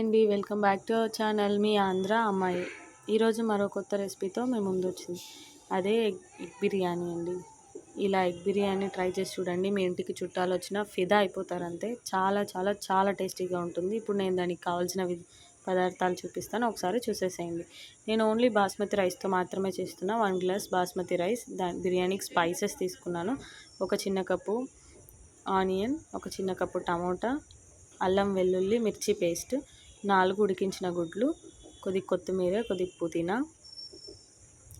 అండి, welcome back to our channel మీ ఆంధ్ర అమ్మాయి. ఈరోజు మరో కొత్త రెసిపీతో మేము ముందు వచ్చింది. అదే ఎగ్ బిర్యానీ అండి. ఇలా ఎగ్ బిర్యానీ ట్రై చేసి చూడండి. మీ ఇంటికి చుట్టాలు వచ్చినా ఫిదా అయిపోతారు అంతే. చాలా చాలా చాలా టేస్టీగా ఉంటుంది. ఇప్పుడు నేను దానికి కావాల్సిన పదార్థాలు చూపిస్తాను, ఒకసారి చూసేసేయండి. నేను ఓన్లీ బాస్మతి రైస్తో మాత్రమే చేస్తున్నా. 1 గ్లాస్ బాస్మతి రైస్, బిర్యానీకి స్పైసెస్ తీసుకున్నాను. ఒక చిన్న కప్పు ఆనియన్, ఒక చిన్న కప్పు టమోటా, అల్లం వెల్లుల్లి మిర్చి పేస్ట్, 4 ఉడికించిన గుడ్లు, కొద్ది కొత్తిమీర, కొద్ది పుదీనా,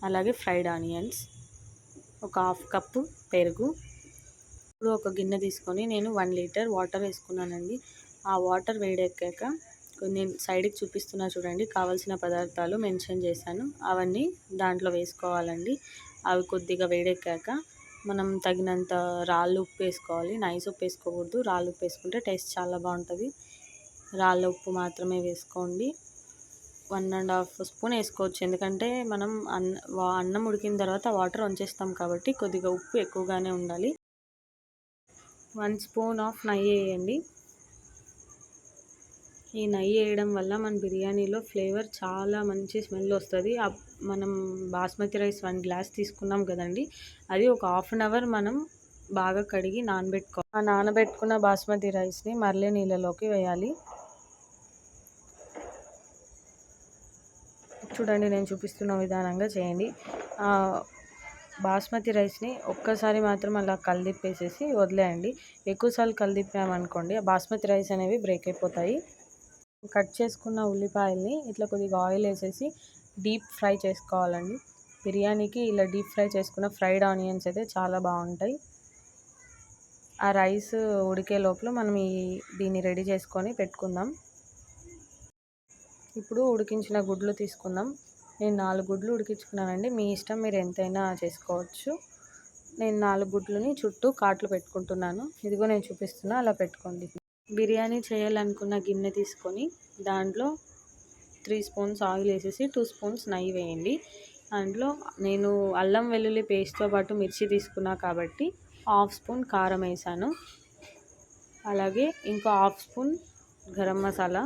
అలాగే ఫ్రైడ్ ఆనియన్స్, ఒక హాఫ్ కప్పు పెరుగు. ఇప్పుడు ఒక గిన్నె తీసుకొని నేను 1 లీటర్ వాటర్ వేసుకున్నానండి. ఆ వాటర్ వేడెక్కాక నేను సైడ్కి చూపిస్తున్నా చూడండి, కావాల్సిన పదార్థాలు మెన్షన్ చేశాను, అవన్నీ దాంట్లో వేసుకోవాలండి. అవి కొద్దిగా వేడెక్కాక మనం తగినంత రాళ్ళు ఉప్పు వేసుకోవాలి. నైస్ ఉప్పు వేసుకోకూడదు, రాళ్ళు ఉప్పు వేసుకుంటే టేస్ట్ చాలా బాగుంటుంది. రాళ్ళ ఉప్పు మాత్రమే వేసుకోండి. 1.5 స్పూన్ వేసుకోవచ్చు, ఎందుకంటే మనం అన్నం ఉడికిన తర్వాత వాటర్ వంచేస్తాం కాబట్టి కొద్దిగా ఉప్పు ఎక్కువగానే ఉండాలి. 1 స్పూన్ ఆఫ్ నెయ్యి వేయండి. ఈ నెయ్యి వేయడం వల్ల మన బిర్యానీలో ఫ్లేవర్ చాలా మంచి స్మెల్ వస్తుంది. మనం బాస్మతి రైస్ 1 గ్లాస్ తీసుకున్నాం కదండి, అది ఒక హాఫ్ అన్ అవర్ మనం బాగా కడిగి నానబెట్టుకోవాలి. ఆ నానబెట్టుకున్న బాస్మతి రైస్ని మరలే నీళ్ళలోకి వేయాలి. చూడండి, నేను చూపిస్తున్న విధానంగా చేయండి. బాస్మతి రైస్ని ఒక్కసారి మాత్రం అలా కలిదిప్పేసేసి వదిలేయండి. ఎక్కువసార్లు కలిదిప్పామనుకోండి ఆ బాస్మతి రైస్ అనేవి బ్రేక్ అయిపోతాయి. కట్ చేసుకున్న ఉల్లిపాయల్ని ఇట్లా కొద్దిగా ఆయిల్ వేసేసి డీప్ ఫ్రై చేసుకోవాలండి. బిర్యానీకి ఇలా డీప్ ఫ్రై చేసుకున్న ఫ్రైడ్ ఆనియన్స్ అయితే చాలా బాగుంటాయి. ఆ రైస్ ఉడికే లోపల మనం దీన్ని రెడీ చేసుకొని పెట్టుకుందాం. ఇప్పుడు ఉడికించిన గుడ్లు తీసుకుందాం. నేను 4 గుడ్లు ఉడికించుకున్నానండి, మీ ఇష్టం, మీరు ఎంతైనా చేసుకోవచ్చు. నేను 4 గుడ్లని చుట్టూ కాట్లు పెట్టుకుంటున్నాను. ఇదిగో నేను చూపిస్తున్నా, అలా పెట్టుకోండి. బిర్యానీ చేయాలనుకున్న గిన్నె తీసుకొని దాంట్లో 3 స్పూన్స్ ఆయిల్ వేసేసి 2 స్పూన్స్ నెయ్యి వేయండి. దాంట్లో నేను అల్లం వెల్లుల్లి పేస్ట్తో పాటు మిర్చి తీసుకున్నా కాబట్టి హాఫ్ స్పూన్ కారం వేసాను. అలాగే ఇంకో హాఫ్ స్పూన్ గరం మసాలా,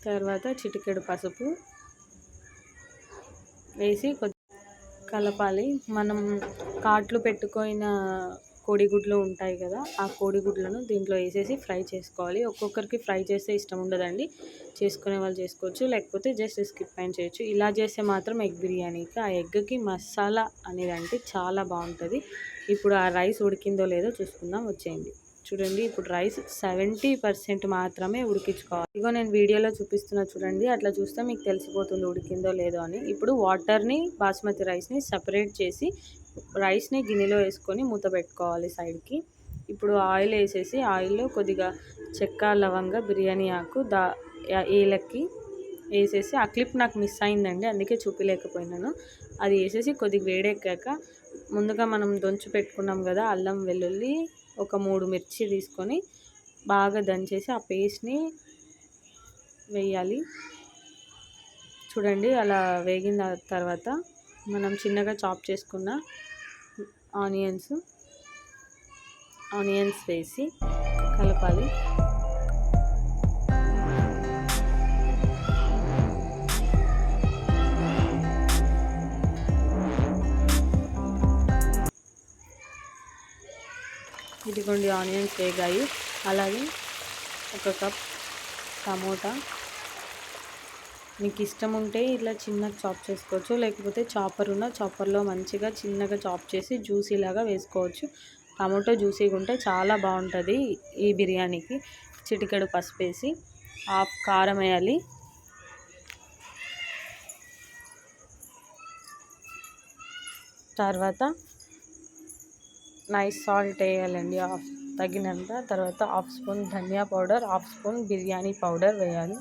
తర్వాత చిటికెడు పసుపు వేసి కలపాలి. మనం కాట్లు పెట్టుకున్న కోడిగుడ్లు ఉంటాయి కదా, ఆ కోడిగుడ్లను దీంట్లో వేసేసి ఫ్రై చేసుకోవాలి. ఒక్కొక్కరికి ఫ్రై చేస్తే ఇష్టం ఉండదండి, చేసుకునే వాళ్ళు చేసుకోవచ్చు, లేకపోతే జస్ట్ స్కిప్ అయిన చేయొచ్చు. ఇలా చేస్తే మాత్రం ఎగ్ బిర్యానీకి ఆ ఎగ్కి మసాలా అనేది అంటే చాలా బాగుంటుంది. ఇప్పుడు ఆ రైస్ ఉడికిందో లేదో చూసుకుందాం, వచ్చేయండి. చూడండి, ఇప్పుడు రైస్ 70% మాత్రమే ఉడికించుకోవాలి. ఇగో నేను వీడియోలో చూపిస్తున్నా చూడండి, అట్లా చూస్తే మీకు తెలిసిపోతుంది ఉడికిందో లేదో అని. ఇప్పుడు వాటర్ని బాస్మతి రైస్ని సపరేట్ చేసి రైస్ని గిన్నెలో వేసుకొని మూత పెట్టుకోవాలి సైడ్కి. ఇప్పుడు ఆయిల్ వేసేసి ఆయిల్లో కొద్దిగా చెక్క, లవంగ, బిర్యానీ ఆకు, ఏలక్కి వేసేసి, ఆ క్లిప్ నాకు మిస్ అయిందండి అందుకే చూపించలేకపోయినాను. అది వేసేసి కొద్దిగా వేడెక్కాక ముందుగా మనం దొంచి పెట్టుకున్నాం కదా అల్లం వెల్లుల్లి, ఒక 3 మిర్చి తీసుకొని బాగా దంచేసి ఆ పేస్ట్ని వేయాలి. చూడండి, అలా వేగిన తర్వాత మనం చిన్నగా చాప్ చేసుకున్న ఆనియన్స్ వేసి కలపాలి. ఇదిగోండి, ఆనియన్స్ వేగాయి. అలాగే 1 కప్ టమోటా, మీకు ఇష్టం ఉంటే ఇట్లా చిన్నగా చాప్ చేసుకోవచ్చు, లేకపోతే చాపర్లో మంచిగా చిన్నగా చాప్ చేసి జ్యూసీలాగా వేసుకోవచ్చు. టమాటో జ్యూసీగా ఉంటే చాలా బాగుంటుంది ఈ బిర్యానీకి. చిటికెడు పసుపు వేసి, హాఫ్ కారం వేయాలి. తర్వాత నైస్ సాల్ట్ వేయాలండి, తగినంత. తర్వాత హాఫ్ స్పూన్ ధనియా powder, half spoon biryani powder వేయాలి.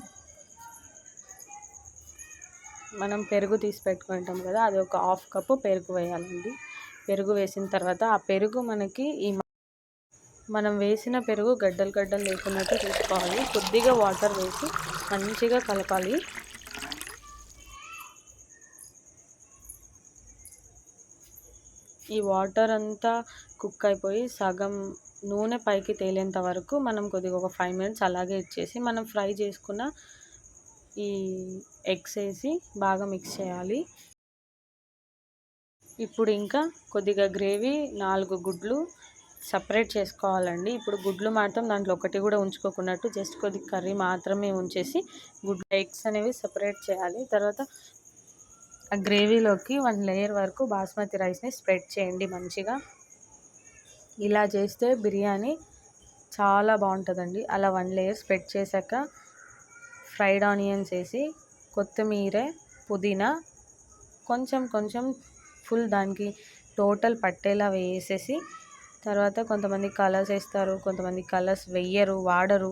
మనం పెరుగు తీసి పెట్టుకుంటాం కదా, అది ఒక హాఫ్ కప్పు పెరుగు వేయాలండి. పెరుగు వేసిన తర్వాత ఆ పెరుగు మనం వేసిన పెరుగు గడ్డలు లేకున్నట్టు చూసుకోవాలి. కొద్దిగా వాటర్ వేసి మంచిగా కలపాలి. ఈ వాటర్ అంతా కుక్ అయిపోయి సగం నూనె పైకి తేలేంత వరకు మనం కొద్దిగా ఒక 5 మినిట్స్ అలాగే ఇచ్చేసి మనం ఫ్రై చేసుకున్న ఈ ఎగ్స్ వేసి బాగా మిక్స్ చేయాలి. ఇప్పుడు ఇంకా కొద్దిగా గ్రేవీ 4 గుడ్లు సపరేట్ చేసుకోవాలండి. ఇప్పుడు గుడ్లు మాత్రం దాంట్లో ఒకటి కూడా ఉంచుకోకున్నట్టు జస్ట్ కొద్ది కర్రీ మాత్రమే ఉంచేసి గుడ్లు ఎగ్స్ అనేవి సపరేట్ చేయాలి. తర్వాత ఆ గ్రేవీలోకి 1 లేయర్ వరకు బాస్మతి రైస్ని స్ప్రెడ్ చేయండి మంచిగా. ఇలా చేస్తే బిర్యానీ చాలా బాగుంటుందండి. అలా 1 లేయర్ స్ప్రెడ్ చేశాక ఫ్రైడ్ ఆనియన్స్ వేసి కొత్తిమీర, పుదీనా కొంచెం కొంచెం ఫుల్ దానికి టోటల్ పట్టేలా వేసేసి తర్వాత కొంతమంది కలర్స్ వేస్తారు, కొంతమంది కలర్స్ వెయ్యరు, వాడరు.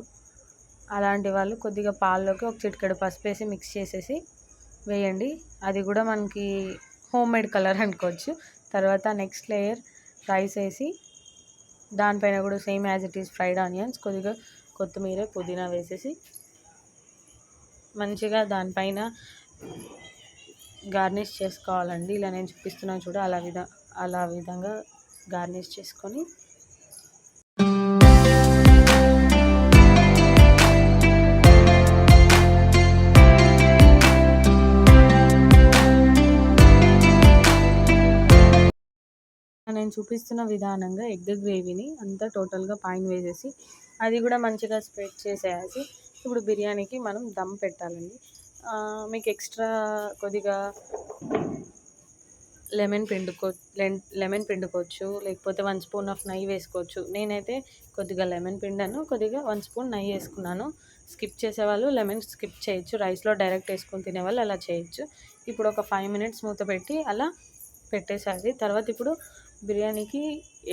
అలాంటి వాళ్ళు కొద్దిగా పాల్లోకి ఒక చిటికెడు పసుపు వేసి మిక్స్ చేసేసి వేయండి. అది కూడా మనకి హోమ్ మేడ్ కలర్ అనుకోవచ్చు. తర్వాత నెక్స్ట్ లేయర్ రైస్ వేసి దానిపైన కూడా same as it is fried onions, కొద్దిగా కొత్తిమీర, పుదీనా వేసేసి మంచిగా దానిపైన గార్నిష్ చేసుకోవాలండి. ఇలా నేను చూపిస్తున్నాను చూడ అలా విధంగా గార్నిష్ చేసుకొని నేను చూపిస్తున్న విధానంగా ఎగ్ గ్రేవీని అంతా టోటల్గా పైన వేసేసి అది కూడా మంచిగా స్ప్రెడ్ చేసేయాలి. ఇప్పుడు బిర్యానీకి మనం దమ్ పెట్టాలండి. మీకు ఎక్స్ట్రా కొద్దిగా లెమన్ పిండుకోవచ్చు, లేకపోతే 1 స్పూన్ ఆఫ్ నెయ్యి వేసుకోవచ్చు. నేనైతే కొద్దిగా లెమన్ పిండాను, కొద్దిగా 1 స్పూన్ నెయ్యి వేసుకున్నాను. స్కిప్ చేసేవాళ్ళు లెమన్ స్కిప్ చేయొచ్చు, రైస్లో డైరెక్ట్ వేసుకొని తినేవాళ్ళు అలా చేయొచ్చు. ఇప్పుడు ఒక 5 మినిట్స్ మూత పెట్టి అలా పెట్టేసేయాలి. తర్వాత ఇప్పుడు బిర్యానీకి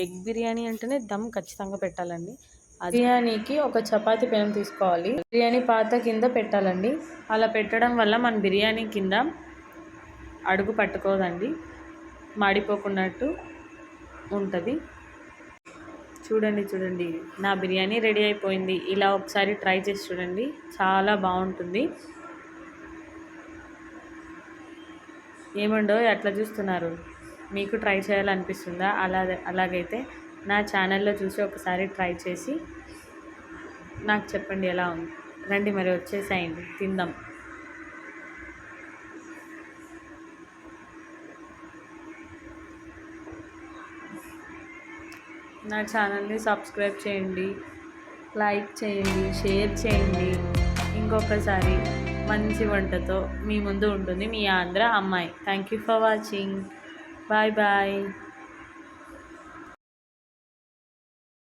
ఎగ్ బిర్యానీ అంటేనే దమ్ ఖచ్చితంగా పెట్టాలండి. బిర్యానీకి ఒక చపాతీ పెనం తీసుకోవాలి, బిర్యానీ పాత కింద పెట్టాలండి. అలా పెట్టడం వల్ల మన బిర్యానీ కింద అడుగు పట్టుకోదండి, మాడిపోకున్నట్టు ఉంటుంది. చూడండి నా బిర్యానీ రెడీ అయిపోయింది. ఇలా ఒకసారి ట్రై చేసి చూడండి, చాలా బాగుంటుంది. ఏమండో అట్లా చూస్తున్నారు, మీకు ట్రై చేయాలనిపిస్తుందా? అలాగైతే నా ఛానల్లో చూసి ఒకసారి ట్రై చేసి నాకు చెప్పండి ఎలా ఉంది. రండి మరి వచ్చేసేయండి, తిందాం. నా ఛానల్ని సబ్స్క్రైబ్ చేయండి, లైక్ చేయండి, షేర్ చేయండి. ఇంకొకసారి మంచి వంటతో మీ ముందు ఉంటుంది మీ ఆంధ్ర అమ్మాయి. Thank you for watching. Bye bye.